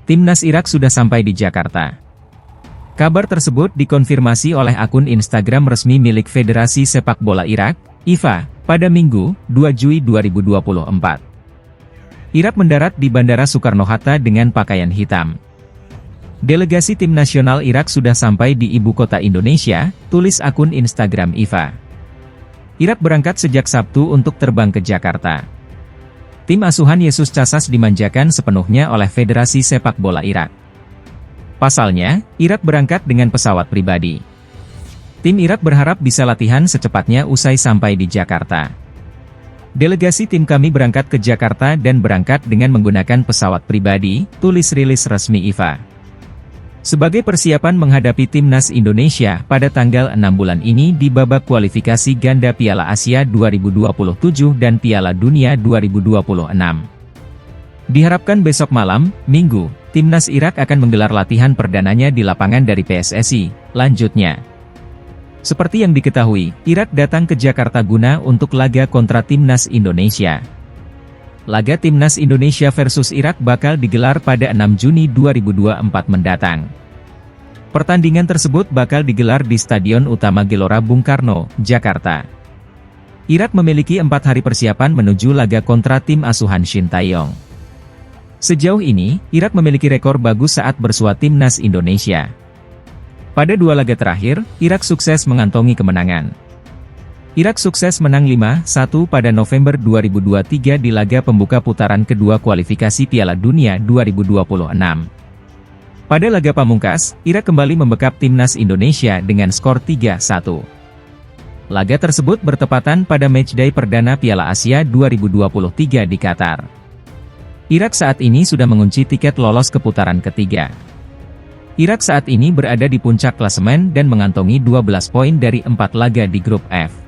Timnas Irak sudah sampai di Jakarta. Kabar tersebut dikonfirmasi oleh akun Instagram resmi milik Federasi Sepak Bola Irak, IFA, pada Minggu, 2 Juli 2024. Irak mendarat di Bandara Soekarno-Hatta dengan pakaian hitam. Delegasi tim nasional Irak sudah sampai di ibu kota Indonesia, tulis akun Instagram IFA. Irak berangkat sejak Sabtu untuk terbang ke Jakarta. Tim asuhan Yesus Casas dimanjakan sepenuhnya oleh Federasi Sepak Bola Irak. Pasalnya, Irak berangkat dengan pesawat pribadi. Tim Irak berharap bisa latihan secepatnya usai sampai di Jakarta. Delegasi tim kami berangkat ke Jakarta dan berangkat dengan menggunakan pesawat pribadi, tulis rilis resmi IFA. Sebagai persiapan menghadapi Timnas Indonesia pada tanggal 6 bulan ini di babak kualifikasi ganda Piala Asia 2027 dan Piala Dunia 2026. Diharapkan besok malam, Minggu, Timnas Irak akan menggelar latihan perdananya di lapangan dari PSSI, lanjutnya. Seperti yang diketahui, Irak datang ke Jakarta guna untuk laga kontra Timnas Indonesia. Laga Timnas Indonesia versus Irak bakal digelar pada 6 Juni 2024 mendatang. Pertandingan tersebut bakal digelar di Stadion Utama Gelora Bung Karno, Jakarta. Irak memiliki 4 hari persiapan menuju laga kontra tim asuhan Shin Tae-yong. Sejauh ini, Irak memiliki rekor bagus saat bersua Timnas Indonesia. Pada 2 laga terakhir, Irak sukses mengantongi kemenangan. Irak sukses menang 5-1 pada November 2023 di laga pembuka putaran kedua kualifikasi Piala Dunia 2026. Pada laga pamungkas, Irak kembali membekap Timnas Indonesia dengan skor 3-1. Laga tersebut bertepatan pada matchday perdana Piala Asia 2023 di Qatar. Irak saat ini sudah mengunci tiket lolos ke putaran ketiga. Irak saat ini berada di puncak klasemen dan mengantongi 12 poin dari 4 laga di grup F.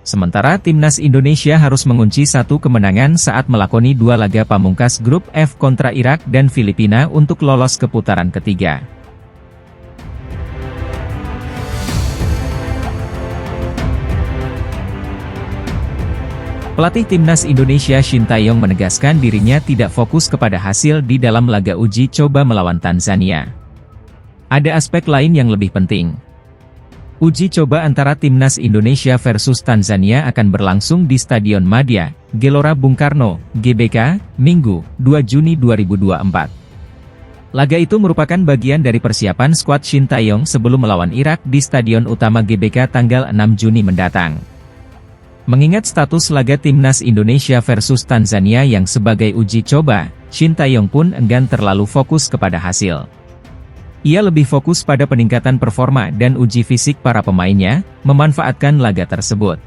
Sementara Timnas Indonesia harus mengunci 1 kemenangan saat melakoni 2 laga pamungkas grup F kontra Irak dan Filipina untuk lolos ke putaran ketiga. Pelatih Timnas Indonesia Shin Tae-yong menegaskan dirinya tidak fokus kepada hasil di dalam laga uji coba melawan Tanzania. Ada aspek lain yang lebih penting. Uji coba antara Timnas Indonesia versus Tanzania akan berlangsung di Stadion Madia, Gelora Bung Karno, GBK, Minggu, 2 Juni 2024. Laga itu merupakan bagian dari persiapan skuad Shin Tae-yong sebelum melawan Irak di Stadion Utama GBK tanggal 6 Juni mendatang. Mengingat status laga Timnas Indonesia versus Tanzania yang sebagai uji coba, Shin Tae-yong pun enggan terlalu fokus kepada hasil. Ia lebih fokus pada peningkatan performa dan uji fisik para pemainnya, memanfaatkan laga tersebut.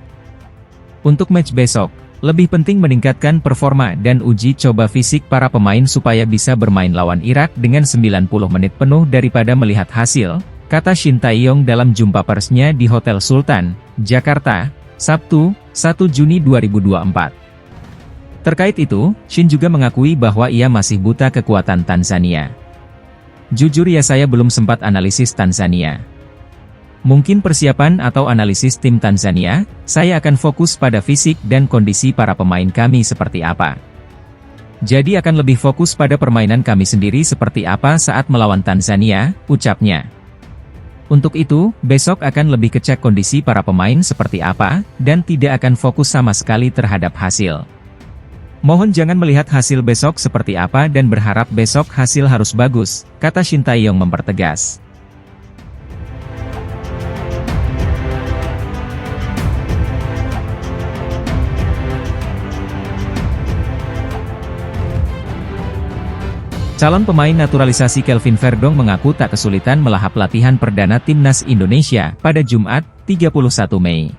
Untuk match besok, lebih penting meningkatkan performa dan uji coba fisik para pemain supaya bisa bermain lawan Irak dengan 90 menit penuh daripada melihat hasil, kata Shin Tae-yong dalam jumpa persnya di Hotel Sultan, Jakarta, Sabtu, 1 Juni 2024. Terkait itu, Shin juga mengakui bahwa ia masih buta kekuatan Tanzania. Jujur ya, saya belum sempat analisis Tanzania. Mungkin persiapan atau analisis tim Tanzania, saya akan fokus pada fisik dan kondisi para pemain kami seperti apa. Jadi akan lebih fokus pada permainan kami sendiri seperti apa saat melawan Tanzania, ucapnya. Untuk itu, besok akan lebih kecek kondisi para pemain seperti apa, dan tidak akan fokus sama sekali terhadap hasil. Mohon jangan melihat hasil besok seperti apa dan berharap besok hasil harus bagus, kata Shin Tae-yong mempertegas. Calon pemain naturalisasi Kelvin Verdong mengaku tak kesulitan melahap latihan perdana Timnas Indonesia pada Jumat, 31 Mei.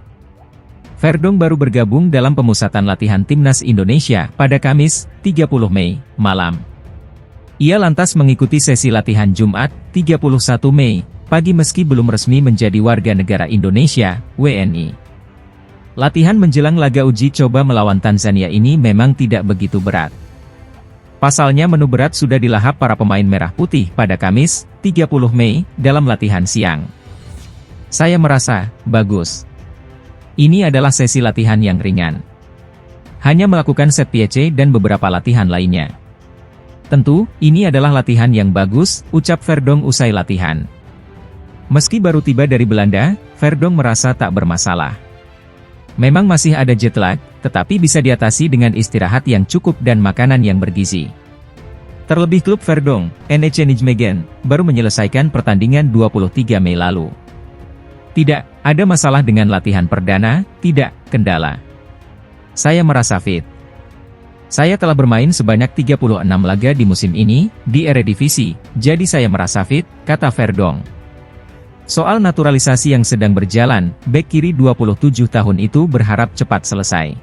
Verdong baru bergabung dalam pemusatan latihan Timnas Indonesia pada Kamis, 30 Mei, malam. Ia lantas mengikuti sesi latihan Jumat, 31 Mei, pagi meski belum resmi menjadi warga negara Indonesia, WNI. Latihan menjelang laga uji coba melawan Tanzania ini memang tidak begitu berat. Pasalnya menu berat sudah dilahap para pemain merah putih pada Kamis, 30 Mei, dalam latihan siang. Saya merasa bagus. Ini adalah sesi latihan yang ringan. Hanya melakukan set piece dan beberapa latihan lainnya. Tentu, ini adalah latihan yang bagus, ucap Verdonk usai latihan. Meski baru tiba dari Belanda, Verdonk merasa tak bermasalah. Memang masih ada jet lag, tetapi bisa diatasi dengan istirahat yang cukup dan makanan yang bergizi. Terlebih klub Verdonk, NEC Nijmegen, baru menyelesaikan pertandingan 23 Mei lalu. Tidak ada masalah dengan latihan perdana, tidak kendala. Saya merasa fit. Saya telah bermain sebanyak 36 laga di musim ini, di Eredivisie, jadi saya merasa fit, kata Verdonk. Soal naturalisasi yang sedang berjalan, bek kiri 27 tahun itu berharap cepat selesai.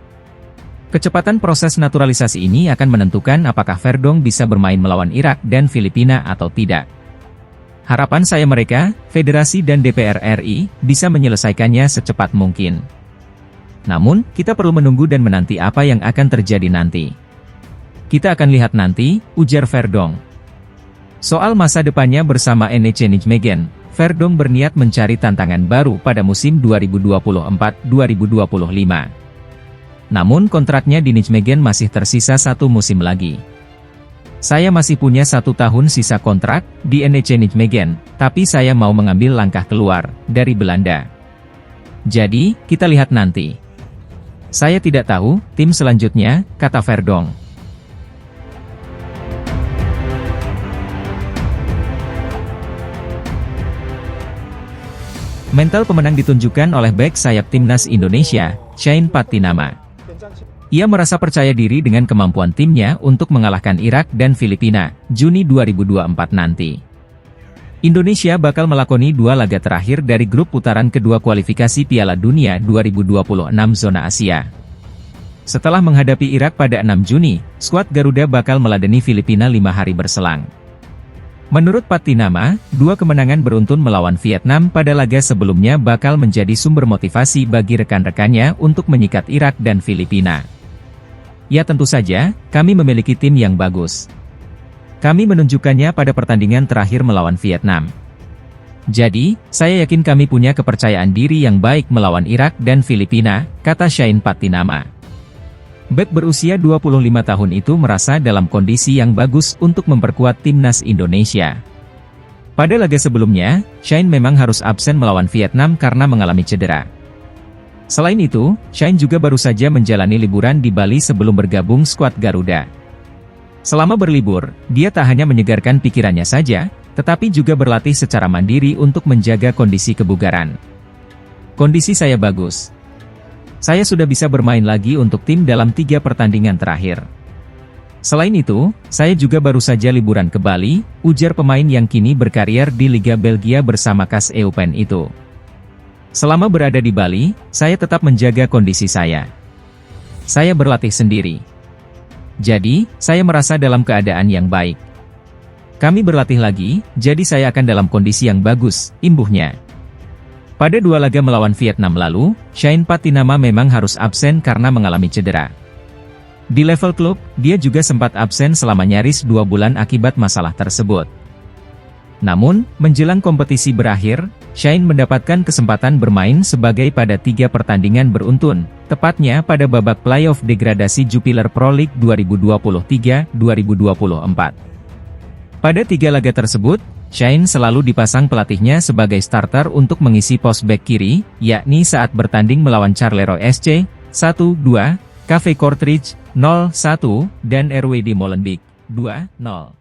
Kecepatan proses naturalisasi ini akan menentukan apakah Verdonk bisa bermain melawan Irak dan Filipina atau tidak. Harapan saya mereka, Federasi dan DPR RI, bisa menyelesaikannya secepat mungkin. Namun, kita perlu menunggu dan menanti apa yang akan terjadi nanti. Kita akan lihat nanti, ujar Verdonk. Soal masa depannya bersama NEC Nijmegen, Verdonk berniat mencari tantangan baru pada musim 2024-2025. Namun kontraknya di Nijmegen masih tersisa 1 musim lagi. Saya masih punya 1 tahun sisa kontrak di NEC Nijmegen, tapi saya mau mengambil langkah keluar dari Belanda. Jadi, kita lihat nanti. Saya tidak tahu tim selanjutnya, kata Verdonk. Mental pemenang ditunjukkan oleh bek sayap timnas Indonesia, Shane Patinama. Ia merasa percaya diri dengan kemampuan timnya untuk mengalahkan Irak dan Filipina, Juni 2024 nanti. Indonesia bakal melakoni 2 laga terakhir dari grup putaran kedua kualifikasi Piala Dunia 2026 zona Asia. Setelah menghadapi Irak pada 6 Juni, skuad Garuda bakal meladeni Filipina 5 hari berselang. Menurut Patinama, 2 kemenangan beruntun melawan Vietnam pada laga sebelumnya bakal menjadi sumber motivasi bagi rekan-rekannya untuk menyikat Irak dan Filipina. Ya tentu saja, kami memiliki tim yang bagus. Kami menunjukkannya pada pertandingan terakhir melawan Vietnam. Jadi, saya yakin kami punya kepercayaan diri yang baik melawan Irak dan Filipina, kata Shane Patinama. Bek berusia 25 tahun itu merasa dalam kondisi yang bagus untuk memperkuat timnas Indonesia. Pada laga sebelumnya, Shane memang harus absen melawan Vietnam karena mengalami cedera. Selain itu, Shane juga baru saja menjalani liburan di Bali sebelum bergabung skuad Garuda. Selama berlibur, dia tak hanya menyegarkan pikirannya saja, tetapi juga berlatih secara mandiri untuk menjaga kondisi kebugaran. Kondisi saya bagus. Saya sudah bisa bermain lagi untuk tim dalam 3 pertandingan terakhir. Selain itu, saya juga baru saja liburan ke Bali, ujar pemain yang kini berkarier di Liga Belgia bersama KAS Eupen itu. Selama berada di Bali, saya tetap menjaga kondisi saya. Saya berlatih sendiri. Jadi, saya merasa dalam keadaan yang baik. Kami berlatih lagi, jadi saya akan dalam kondisi yang bagus, imbuhnya. Pada 2 laga melawan Vietnam lalu, Shane Patinama memang harus absen karena mengalami cedera. Di level klub, dia juga sempat absen selama nyaris 2 bulan akibat masalah tersebut. Namun, menjelang kompetisi berakhir, Shane mendapatkan kesempatan bermain sebagai pada 3 pertandingan beruntun, tepatnya pada babak playoff degradasi Jupiler Pro League 2023-2024. Pada 3 laga tersebut, Shane selalu dipasang pelatihnya sebagai starter untuk mengisi pos bek kiri, yakni saat bertanding melawan Charleroi SC, 1-2, KV Kortrijk, 0-1, dan RWD Molenbeek, 2-0.